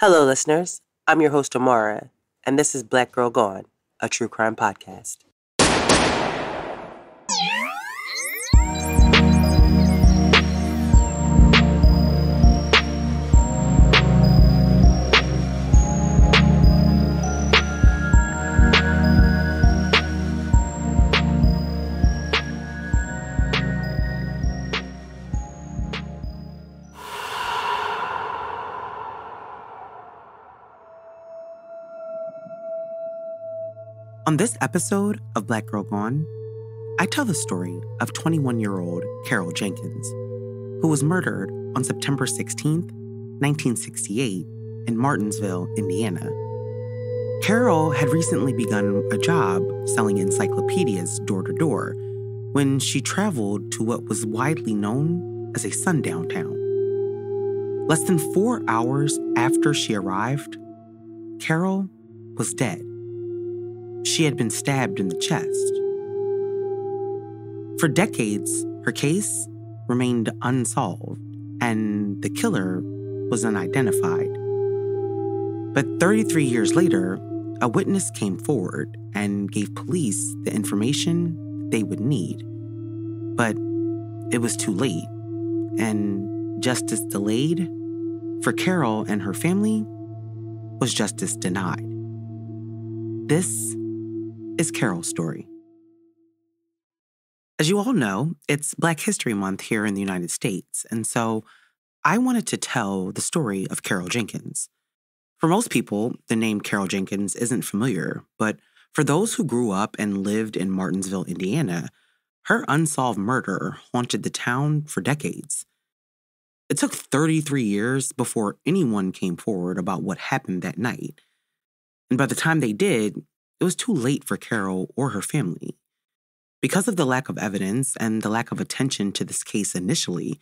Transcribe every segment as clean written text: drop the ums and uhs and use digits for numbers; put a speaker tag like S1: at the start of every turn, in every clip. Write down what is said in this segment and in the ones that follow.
S1: Hello, listeners. I'm your host, Amara, and this is Black Girl Gone, a true crime podcast.
S2: On this episode of Black Girl Gone, I tell the story of 21-year-old Carol Jenkins, who was murdered on September 16th, 1968 in Martinsville, Indiana. Carol had recently begun a job selling encyclopedias door-to-door when she traveled to what was widely known as a sundown town. Less than 4 hours after she arrived, Carol was dead. She had been stabbed in the chest. For decades, her case remained unsolved, and the killer was unidentified. But 33 years later, a witness came forward and gave police the information they would need. But it was too late, and justice delayed for Carol and her family was justice denied. This is Carol's story. As you all know, it's Black History Month here in the United States, and so I wanted to tell the story of Carol Jenkins. For most people, the name Carol Jenkins isn't familiar, but for those who grew up and lived in Martinsville, Indiana, her unsolved murder haunted the town for decades. It took 33 years before anyone came forward about what happened that night. And by the time they did, it was too late for Carol or her family. Because of the lack of evidence and the lack of attention to this case initially,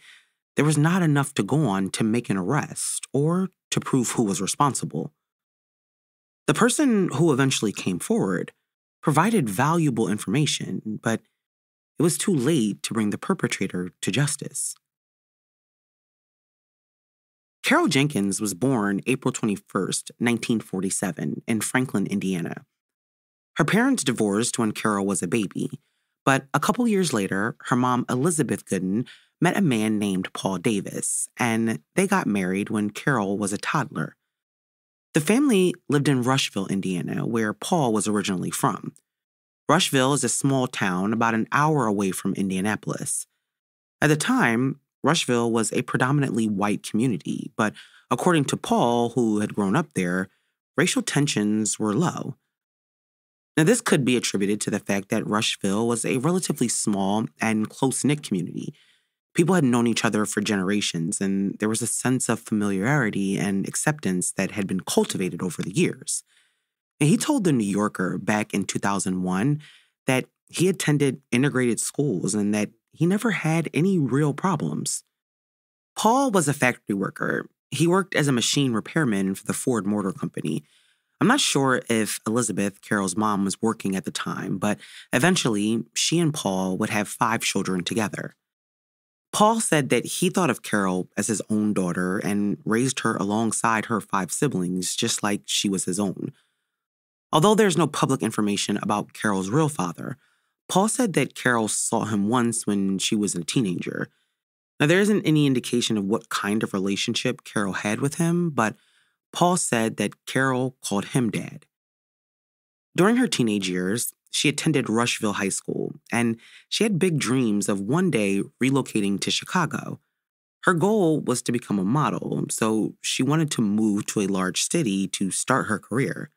S2: there was not enough to go on to make an arrest or to prove who was responsible. The person who eventually came forward provided valuable information, but it was too late to bring the perpetrator to justice. Carol Jenkins was born April 21st, 1947, in Franklin, Indiana. Her parents divorced when Carol was a baby, but a couple years later, her mom, Elizabeth Gooden, met a man named Paul Davis, and they got married when Carol was a toddler. The family lived in Rushville, Indiana, where Paul was originally from. Rushville is a small town about an hour away from Indianapolis. At the time, Rushville was a predominantly white community, but according to Paul, who had grown up there, racial tensions were low. Now, this could be attributed to the fact that Rushville was a relatively small and close-knit community. People had known each other for generations, and there was a sense of familiarity and acceptance that had been cultivated over the years. And he told The New Yorker back in 2001 that he attended integrated schools and that he never had any real problems. Paul was a factory worker. He worked as a machine repairman for the Ford Motor Company. I'm not sure if Elizabeth, Carol's mom, was working at the time, but eventually she and Paul would have 5 children together. Paul said that he thought of Carol as his own daughter and raised her alongside her 5 siblings, just like she was his own. Although there's no public information about Carol's real father, Paul said that Carol saw him once when she was a teenager. Now, there isn't any indication of what kind of relationship Carol had with him, but Paul said that Carol called him Dad. During her teenage years, she attended Rushville High School, and she had big dreams of one day relocating to Chicago. Her goal was to become a model, so she wanted to move to a large city to start her career.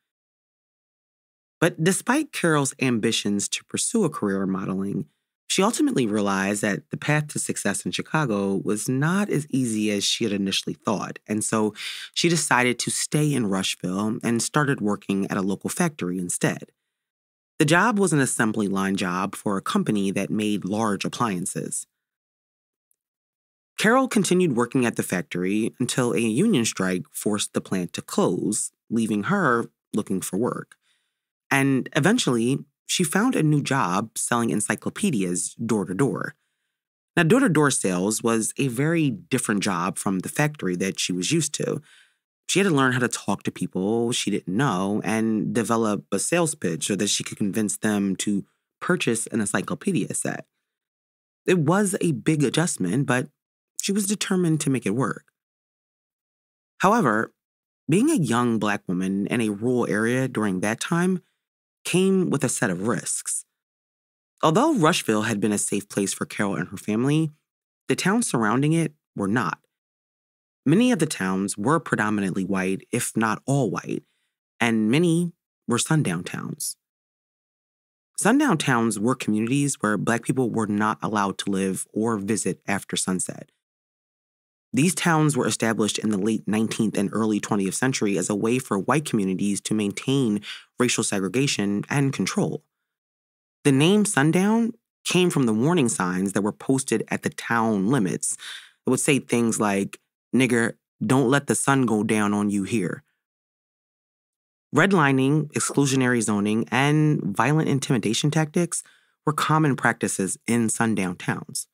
S2: But despite Carol's ambitions to pursue a career in modeling, she ultimately realized that the path to success in Chicago was not as easy as she had initially thought, and so she decided to stay in Rushville and started working at a local factory instead. The job was an assembly line job for a company that made large appliances. Carol continued working at the factory until a union strike forced the plant to close, leaving her looking for work. And eventually, she found a new job selling encyclopedias door-to-door. Now, door-to-door sales was a very different job from the factory that she was used to. She had to learn how to talk to people she didn't know and develop a sales pitch so that she could convince them to purchase an encyclopedia set. It was a big adjustment, but she was determined to make it work. However, being a young Black woman in a rural area during that time came with a set of risks. Although Rushville had been a safe place for Carol and her family, the towns surrounding it were not. Many of the towns were predominantly white, if not all white, and many were sundown towns. Sundown towns were communities where Black people were not allowed to live or visit after sunset. These towns were established in the late 19th and early 20th century as a way for white communities to maintain racial segregation and control. The name sundown came from the warning signs that were posted at the town limits. It would say things like, "Nigger, don't let the sun go down on you here." Redlining, exclusionary zoning, and violent intimidation tactics were common practices in sundown towns.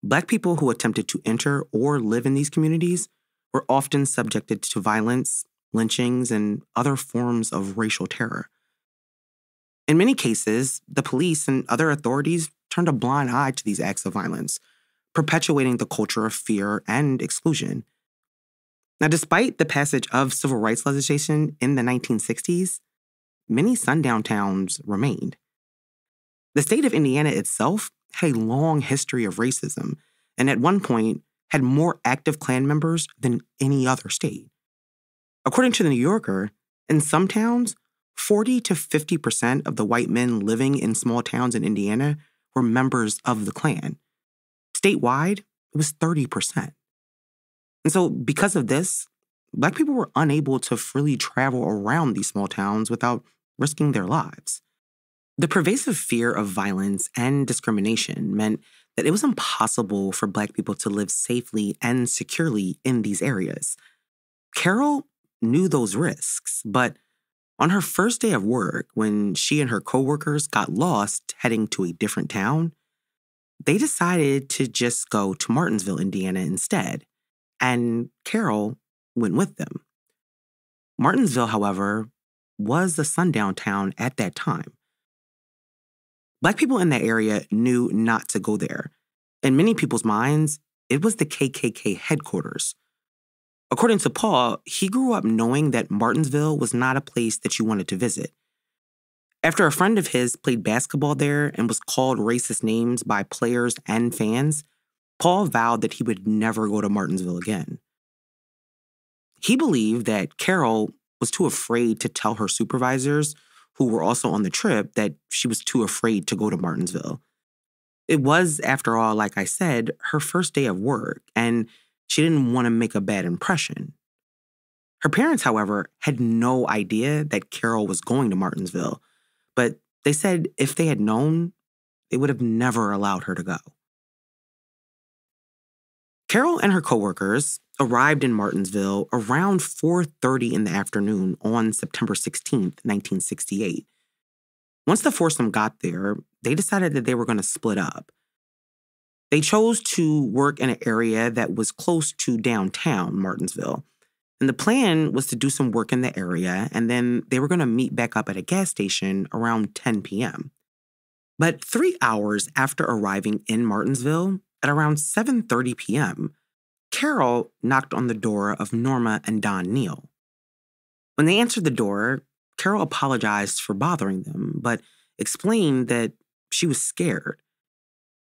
S2: Black people who attempted to enter or live in these communities were often subjected to violence, lynchings, and other forms of racial terror. In many cases, the police and other authorities turned a blind eye to these acts of violence, perpetuating the culture of fear and exclusion. Now, despite the passage of civil rights legislation in the 1960s, many sundown towns remained. The state of Indiana itself had a long history of racism, and at one point had more active Klan members than any other state. According to the New Yorker, in some towns, 40 to 50% of the white men living in small towns in Indiana were members of the Klan. Statewide, it was 30%. And so because of this, Black people were unable to freely travel around these small towns without risking their lives. The pervasive fear of violence and discrimination meant that it was impossible for Black people to live safely and securely in these areas. Carol knew those risks, but on her first day of work, when she and her coworkers got lost heading to a different town, they decided to just go to Martinsville, Indiana instead, and Carol went with them. Martinsville, however, was a sundown town at that time. Black people in that area knew not to go there. In many people's minds, it was the KKK headquarters. According to Paul, he grew up knowing that Martinsville was not a place that you wanted to visit. After a friend of his played basketball there and was called racist names by players and fans, Paul vowed that he would never go to Martinsville again. He believed that Carol was too afraid to tell her supervisors, who were also on the trip, that she was too afraid to go to Martinsville. It was, after all, like I said, her first day of work, and she didn't want to make a bad impression. Her parents, however, had no idea that Carol was going to Martinsville, but they said if they had known, they would have never allowed her to go. Carol and her coworkers arrived in Martinsville around 4:30 in the afternoon on September 16th, 1968. Once the foursome got there, they decided that they were going to split up. They chose to work in an area that was close to downtown Martinsville. And the plan was to do some work in the area, and then they were going to meet back up at a gas station around 10 p.m. But 3 hours after arriving in Martinsville, at around 7:30 p.m., Carol knocked on the door of Norma and Don Neal. When they answered the door, Carol apologized for bothering them, but explained that she was scared.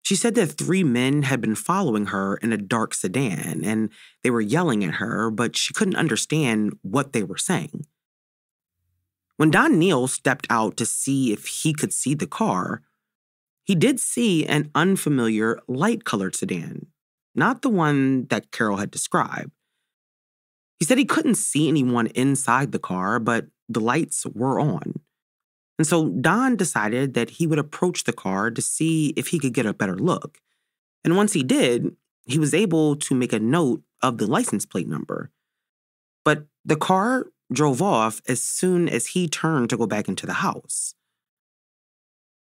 S2: She said that 3 men had been following her in a dark sedan, and they were yelling at her, but she couldn't understand what they were saying. When Don Neal stepped out to see if he could see the car, he did see an unfamiliar light-colored sedan, not the one that Carol had described. He said he couldn't see anyone inside the car, but the lights were on. And so Don decided that he would approach the car to see if he could get a better look. And once he did, he was able to make a note of the license plate number. But the car drove off as soon as he turned to go back into the house.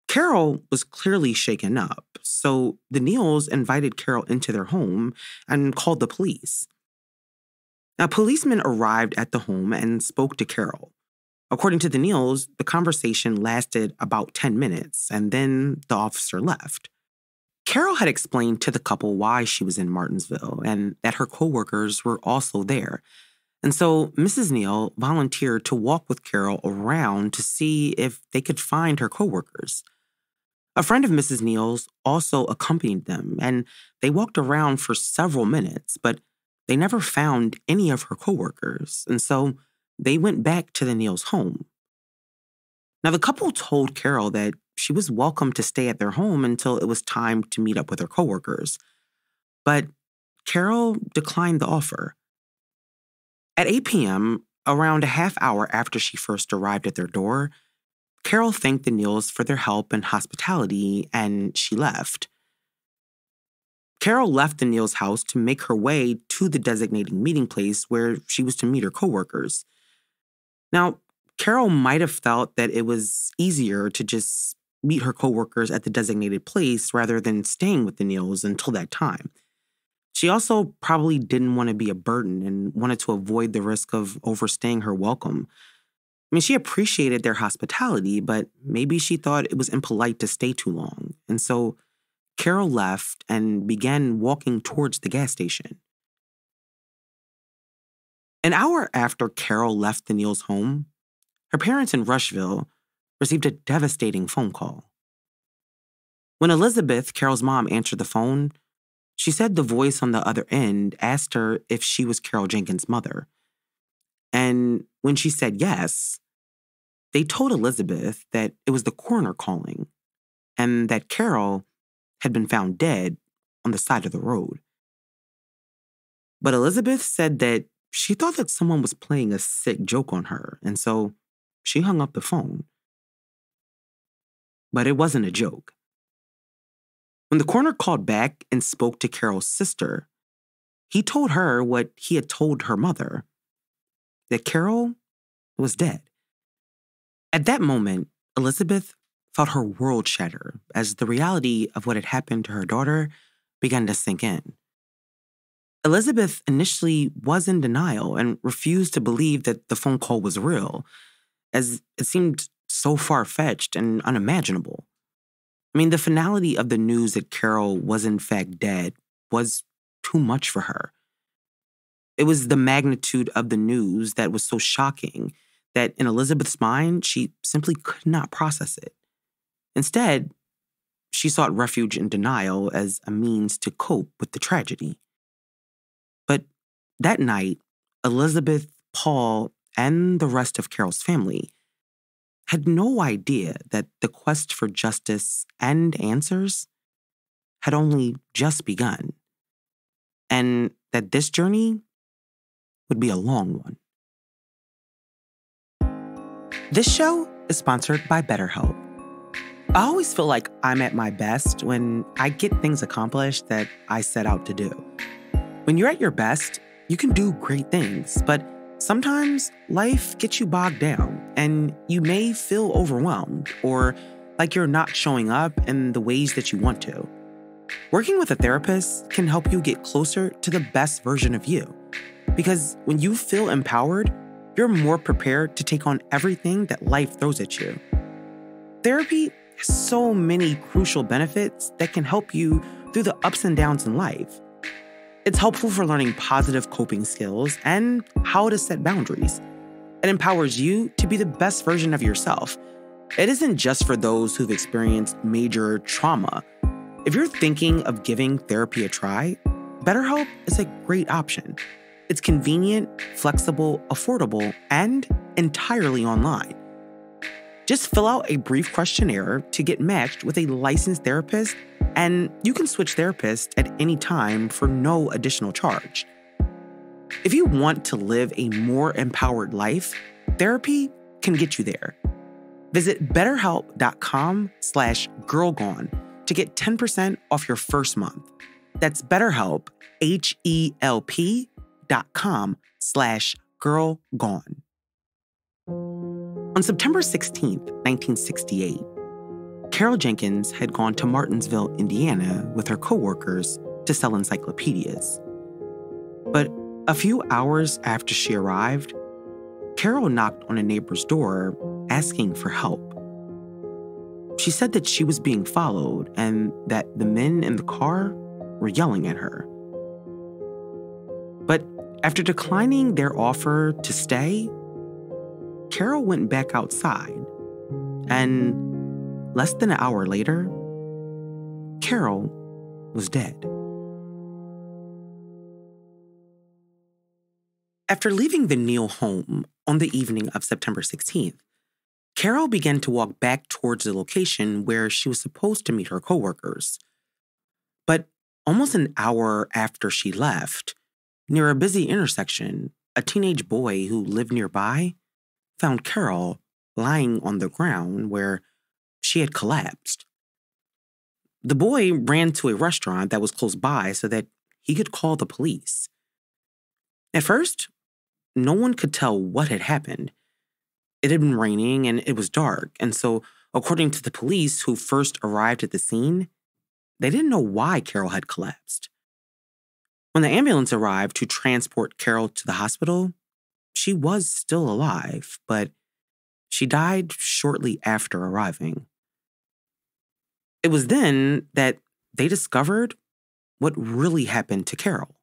S2: Carol was clearly shaken up, so the Neals invited Carol into their home and called the police. Now, policemen arrived at the home and spoke to Carol. According to the Neals, the conversation lasted about 10 minutes, and then the officer left. Carol had explained to the couple why she was in Martinsville and that her coworkers were also there. And so Mrs. Neal volunteered to walk with Carol around to see if they could find her coworkers. A friend of Mrs. Neal's also accompanied them, and they walked around for several minutes, but they never found any of her coworkers, and so they went back to the Neal's home. Now, the couple told Carol that she was welcome to stay at their home until it was time to meet up with her coworkers, but Carol declined the offer. At 8 p.m., around a half hour after she first arrived at their door, Carol thanked the Neals for their help and hospitality, and she left. Carol left the Neals' house to make her way to the designated meeting place where she was to meet her coworkers. Now, Carol might have felt that it was easier to just meet her coworkers at the designated place rather than staying with the Neals until that time. She also probably didn't want to be a burden and wanted to avoid the risk of overstaying her welcome. I mean, she appreciated their hospitality, but maybe she thought it was impolite to stay too long. And so Carol left and began walking towards the gas station. An hour after Carol left the Neals' home, her parents in Rushville received a devastating phone call. When Elizabeth, Carol's mom, answered the phone, she said the voice on the other end asked her if she was Carol Jenkins' mother. And when she said yes, they told Elizabeth that it was the coroner calling and that Carol had been found dead on the side of the road. But Elizabeth said that she thought that someone was playing a sick joke on her, and so she hung up the phone. But it wasn't a joke. When the coroner called back and spoke to Carol's sister, he told her what he had told her mother, that Carol was dead. At that moment, Elizabeth felt her world shatter as the reality of what had happened to her daughter began to sink in. Elizabeth initially was in denial and refused to believe that the phone call was real, as it seemed so far-fetched and unimaginable. I mean, the finality of the news that Carol was in fact dead was too much for her. It was the magnitude of the news that was so shocking that in Elizabeth's mind, she simply could not process it. Instead, she sought refuge in denial as a means to cope with the tragedy. But that night, Elizabeth, Paul, and the rest of Carol's family had no idea that the quest for justice and answers had only just begun, and that this journey would be a long one. This show is sponsored by BetterHelp. I always feel like I'm at my best when I get things accomplished that I set out to do. When you're at your best, you can do great things, but sometimes life gets you bogged down and you may feel overwhelmed or like you're not showing up in the ways that you want to. Working with a therapist can help you get closer to the best version of you. Because when you feel empowered, you're more prepared to take on everything that life throws at you. Therapy has so many crucial benefits that can help you through the ups and downs in life. It's helpful for learning positive coping skills and how to set boundaries. It empowers you to be the best version of yourself. It isn't just for those who've experienced major trauma. If you're thinking of giving therapy a try, BetterHelp is a great option. It's convenient, flexible, affordable, and entirely online. Just fill out a brief questionnaire to get matched with a licensed therapist, and you can switch therapists at any time for no additional charge. If you want to live a more empowered life, therapy can get you there. Visit betterhelp.com/girlgone to get 10% off your first month. That's BetterHelp, HELP.com/girlgone. On September 16th, 1968, Carol Jenkins had gone to Martinsville, Indiana with her coworkers to sell encyclopedias. But A few hours after she arrived, Carol knocked on a neighbor's door asking for help. She said that she was being followed and that the men in the car were yelling at her. But after declining their offer to stay, Carol went back outside, and less than an hour later, Carol was dead. After leaving the Neal home on the evening of September 16th, Carol began to walk back towards the location where she was supposed to meet her coworkers. But almost an hour after she left, near a busy intersection, a teenage boy who lived nearby found Carol lying on the ground where she had collapsed. The boy ran to a restaurant that was close by so that he could call the police. At first, no one could tell what had happened. It had been raining and it was dark, and so, according to the police who first arrived at the scene, they didn't know why Carol had collapsed. When the ambulance arrived to transport Carol to the hospital, she was still alive, but she died shortly after arriving. It was then that they discovered what really happened to Carol.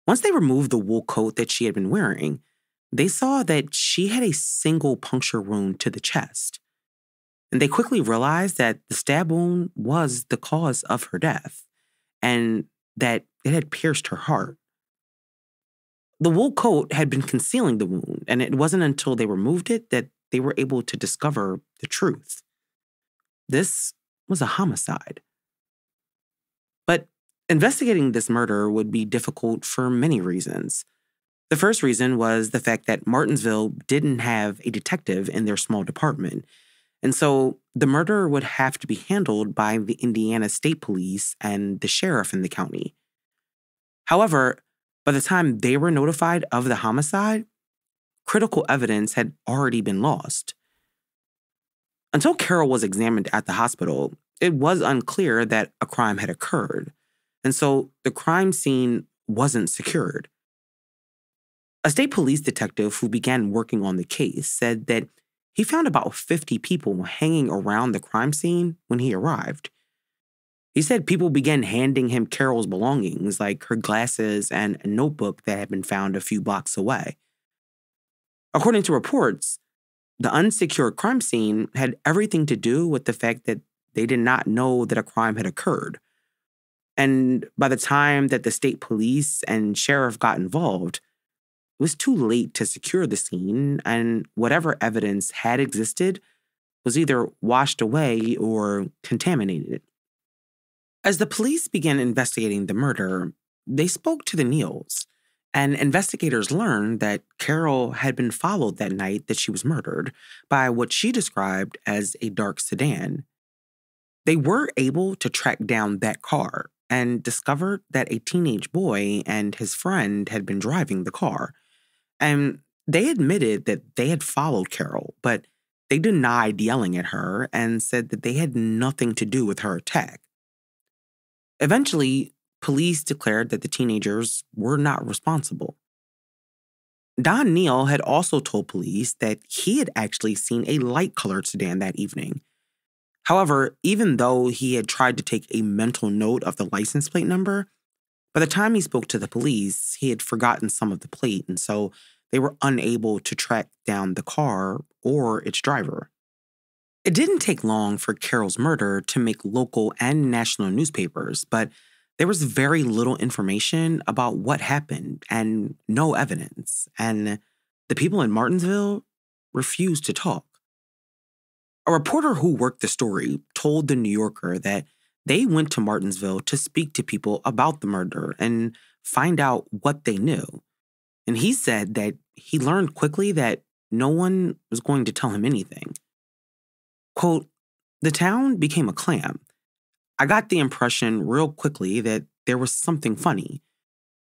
S2: Once they removed the wool coat that she had been wearing, they saw that she had a single puncture wound to the chest. And they quickly realized that the stab wound was the cause of her death, and that it had pierced her heart. The wool coat had been concealing the wound, and it wasn't until they removed it that they were able to discover the truth. This was a homicide. But investigating this murder would be difficult for many reasons. The first reason was the fact that Martinsville didn't have a detective in their small department, and so the murder would have to be handled by the Indiana State Police and the sheriff in the county. However, by the time they were notified of the homicide, critical evidence had already been lost. Until Carol was examined at the hospital, it was unclear that a crime had occurred, and so the crime scene wasn't secured. A state police detective who began working on the case said that he found about 50 people hanging around the crime scene when he arrived. He said people began handing him Carol's belongings, like her glasses and a notebook that had been found a few blocks away. According to reports, the unsecured crime scene had everything to do with the fact that they did not know that a crime had occurred. And by the time that the state police and sheriff got involved, it was too late to secure the scene, and whatever evidence had existed was either washed away or contaminated. As the police began investigating the murder, they spoke to the Neals, and investigators learned that Carol had been followed that night that she was murdered by what she described as a dark sedan. They were able to track down that car and discovered that a teenage boy and his friend had been driving the car. And they admitted that they had followed Carol, but they denied yelling at her and said that they had nothing to do with her attack. Eventually, police declared that the teenagers were not responsible. Don Neal had also told police that he had actually seen a light-colored sedan that evening. However, even though he had tried to take a mental note of the license plate number, by the time he spoke to the police, he had forgotten some of the plate, and so they were unable to track down the car or its driver. It didn't take long for Carol's murder to make local and national newspapers, but there was very little information about what happened and no evidence, and the people in Martinsville refused to talk. A reporter who worked the story told The New Yorker that they went to Martinsville to speak to people about the murder and find out what they knew. And he said that he learned quickly that no one was going to tell him anything. Quote, "The town became a clam. I got the impression real quickly that there was something funny.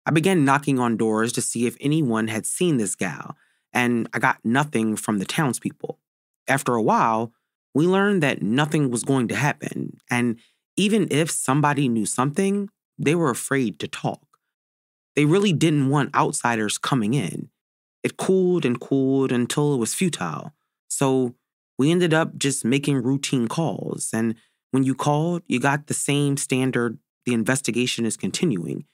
S2: I began knocking on doors to see if anyone had seen this gal, and I got nothing from the townspeople. After a while, we learned that nothing was going to happen, and even if somebody knew something, they were afraid to talk. they really didn't want outsiders coming in. It cooled and cooled until it was futile. So we ended up just making routine calls. And when you called, you got the same standard: the investigation is continuing.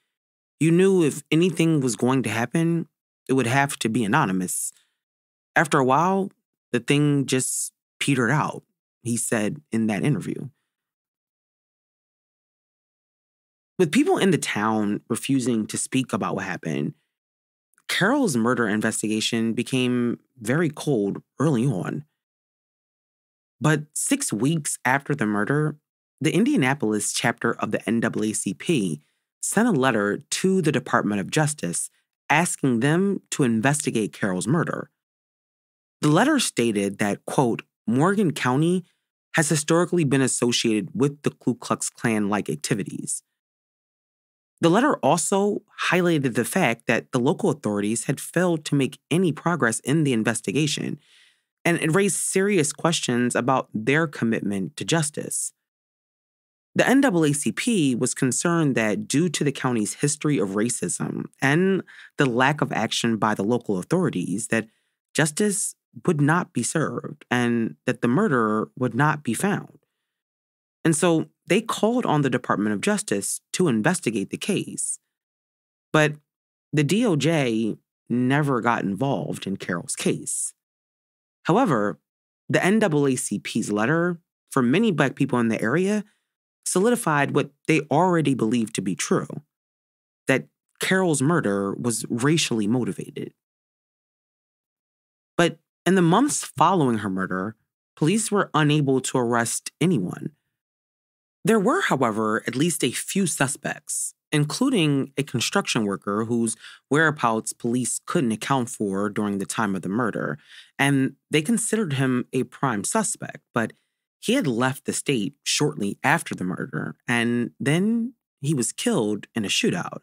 S2: You knew if anything was going to happen, it would have to be anonymous. After a while, the thing just petered out, he said in that interview. With people in the town refusing to speak about what happened, Carol's murder investigation became very cold early on. But 6 weeks after the murder, the Indianapolis chapter of the NAACP sent a letter to the Department of Justice asking them to investigate Carol's murder. The letter stated that, quote, Morgan County has historically been associated with the Ku Klux Klan-like activities. The letter also highlighted the fact that the local authorities had failed to make any progress in the investigation, and it raised serious questions about their commitment to justice. The NAACP was concerned that due to the county's history of racism and the lack of action by the local authorities, that justice would not be served and that the murderer would not be found. And so they called on the Department of Justice to investigate the case. But the DOJ never got involved in Carol's case. However, the NAACP's letter, for many Black people in the area, solidified what they already believed to be true: that Carol's murder was racially motivated. But in the months following her murder, police were unable to arrest anyone. There were, however, at least a few suspects, including a construction worker whose whereabouts police couldn't account for during the time of the murder, and they considered him a prime suspect, but he had left the state shortly after the murder, and then he was killed in a shootout.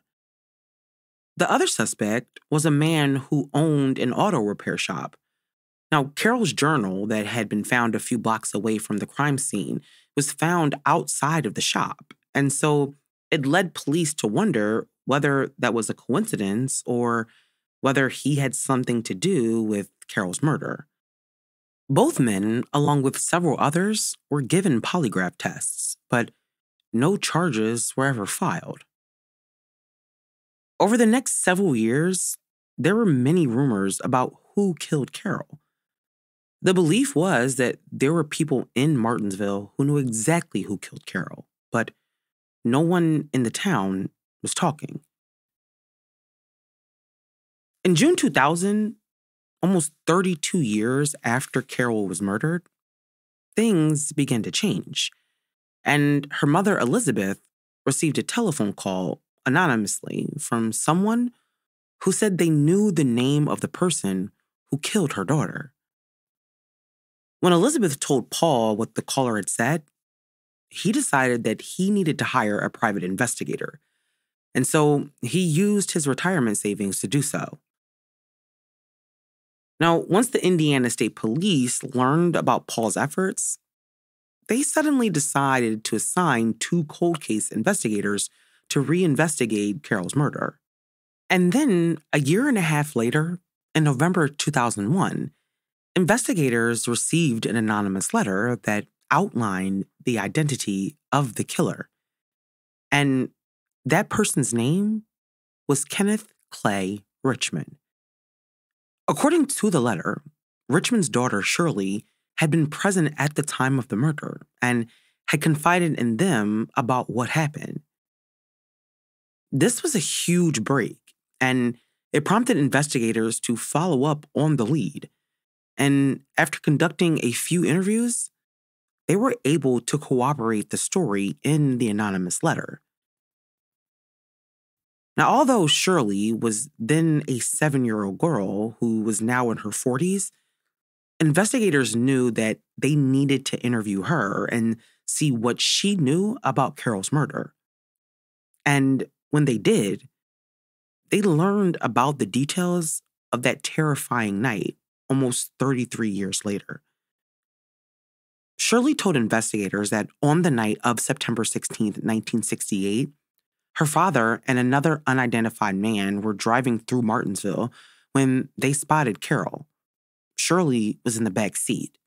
S2: The other suspect was a man who owned an auto repair shop. Now, Carol's journal that had been found a few blocks away from the crime scene was found outside of the shop, and so it led police to wonder whether that was a coincidence or whether he had something to do with Carol's murder. Both men, along with several others, were given polygraph tests, but no charges were ever filed. Over the next several years, there were many rumors about who killed Carol. The belief was that there were people in Martinsville who knew exactly who killed Carol, but no one in the town was talking. In June 2000, almost 32 years after Carol was murdered, things began to change, and her mother, Elizabeth, received a telephone call anonymously from someone who said they knew the name of the person who killed her daughter. When Elizabeth told Paul what the caller had said, he decided that he needed to hire a private investigator, and so he used his retirement savings to do so. Now, once the Indiana State Police learned about Paul's efforts, they suddenly decided to assign 2 cold case investigators to reinvestigate Carol's murder. And then, a year and a half later, in November 2001, investigators received an anonymous letter that outlined the identity of the killer. And that person's name was Kenneth Clay Richmond. According to the letter, Richmond's daughter, Shirley, had been present at the time of the murder and had confided in them about what happened. This was a huge break, and it prompted investigators to follow up on the lead. And after conducting a few interviews, they were able to corroborate the story in the anonymous letter. Now, although Shirley was then a 7-year-old girl who was now in her 40s, investigators knew that they needed to interview her and see what she knew about Carol's murder. And when they did, they learned about the details of that terrifying night almost 33 years later. Shirley told investigators that on the night of September 16th, 1968, Her father and another unidentified man were driving through Martinsville when they spotted Carol. Shirley was in the back seat.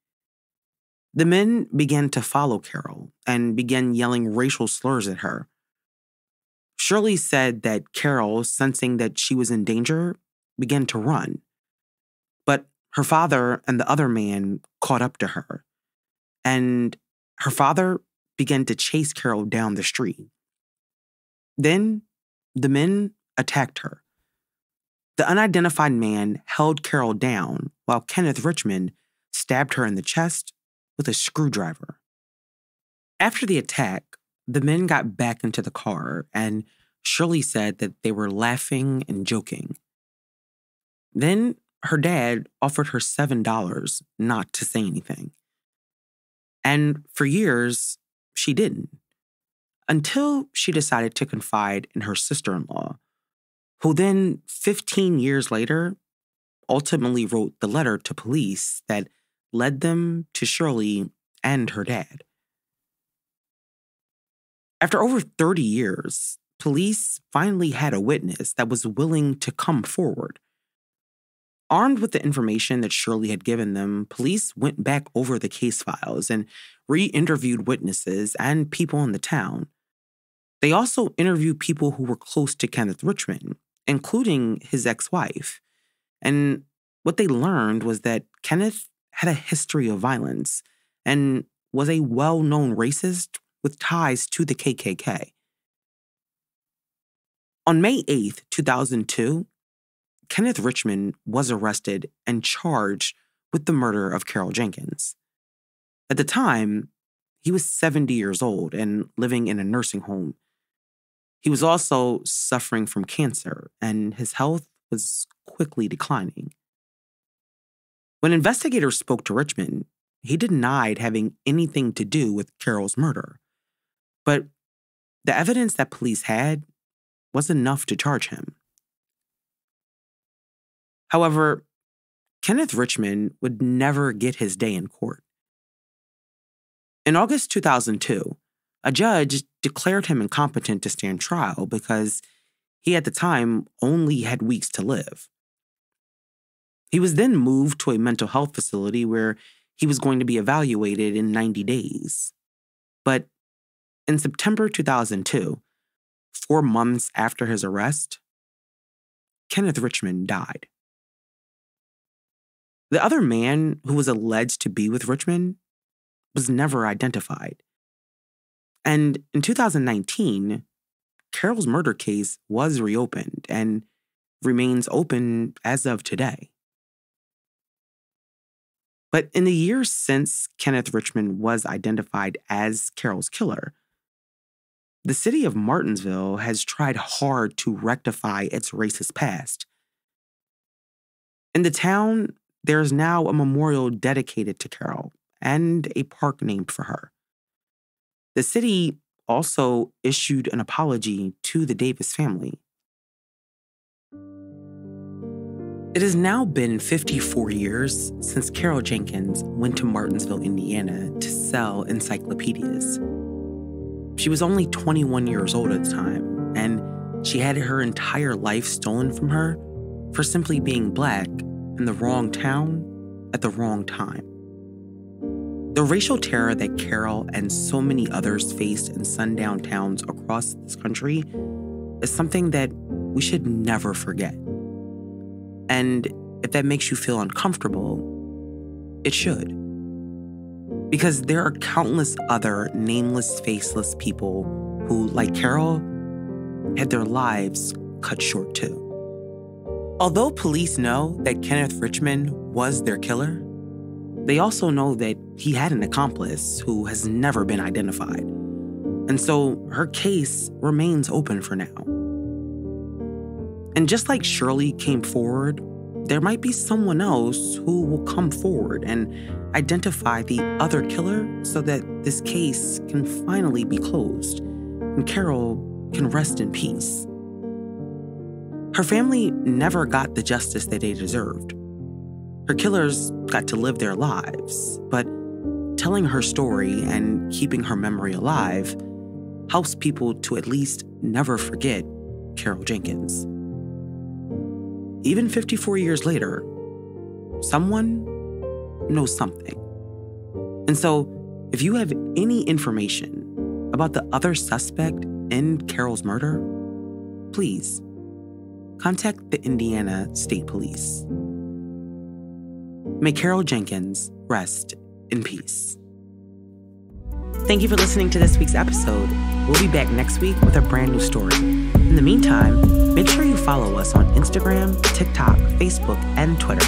S2: The men began to follow Carol and began yelling racial slurs at her. Shirley said that Carol, sensing that she was in danger, began to run. But her father and the other man caught up to her, and her father began to chase Carol down the street. Then the men attacked her. The unidentified man held Carol down while Kenneth Richmond stabbed her in the chest with a screwdriver. After the attack, the men got back into the car, and Shirley said that they were laughing and joking. Then her dad offered her $7 not to say anything. And for years, she didn't, until she decided to confide in her sister-in-law, who then, 15 years later, ultimately wrote the letter to police that led them to Shirley and her dad. After over 30 years, police finally had a witness that was willing to come forward. Armed with the information that Shirley had given them, police went back over the case files and re-interviewed witnesses and people in the town. They also interviewed people who were close to Kenneth Richmond, including his ex-wife. And what they learned was that Kenneth had a history of violence and was a well-known racist with ties to the KKK. On May 8th, 2002, Kenneth Richmond was arrested and charged with the murder of Carol Jenkins. At the time, he was 70 years old and living in a nursing home. He was also suffering from cancer, and his health was quickly declining. When investigators spoke to Richmond, he denied having anything to do with Carol's murder. But the evidence that police had was enough to charge him. However, Kenneth Richmond would never get his day in court. In August 2002, a judge declared him incompetent to stand trial because he at the time only had weeks to live. He was then moved to a mental health facility where he was going to be evaluated in 90 days. But in September 2002, 4 months after his arrest, Kenneth Richmond died. The other man who was alleged to be with Richmond was never identified. And in 2019, Carol's murder case was reopened and remains open as of today. But in the years since Kenneth Richmond was identified as Carol's killer, the city of Martinsville has tried hard to rectify its racist past. In the town, there is now a memorial dedicated to Carol and a park named for her. The city also issued an apology to the Davis family. It has now been 54 years since Carol Jenkins went to Martinsville, Indiana to sell encyclopedias. She was only 21 years old at the time, and she had her entire life stolen from her for simply being Black in the wrong town at the wrong time. The racial terror that Carol and so many others faced in sundown towns across this country is something that we should never forget. And if that makes you feel uncomfortable, it should. Because there are countless other nameless, faceless people who, like Carol, had their lives cut short too. Although police know that Kenneth Richmond was their killer, they also know that he had an accomplice who has never been identified. And so her case remains open for now. And just like Shirley came forward, there might be someone else who will come forward and identify the other killer so that this case can finally be closed and Carol can rest in peace. Her family never got the justice that they deserved. Her killers got to live their lives, but telling her story and keeping her memory alive helps people to at least never forget Carol Jenkins. Even 54 years later, someone knows something. And so, if you have any information about the other suspect in Carol's murder, please contact the Indiana State Police. May Carol Jenkins rest in peace. Thank you for listening to this week's episode. We'll be back next week with a brand new story. In the meantime, make sure you follow us on Instagram, TikTok, Facebook, and Twitter.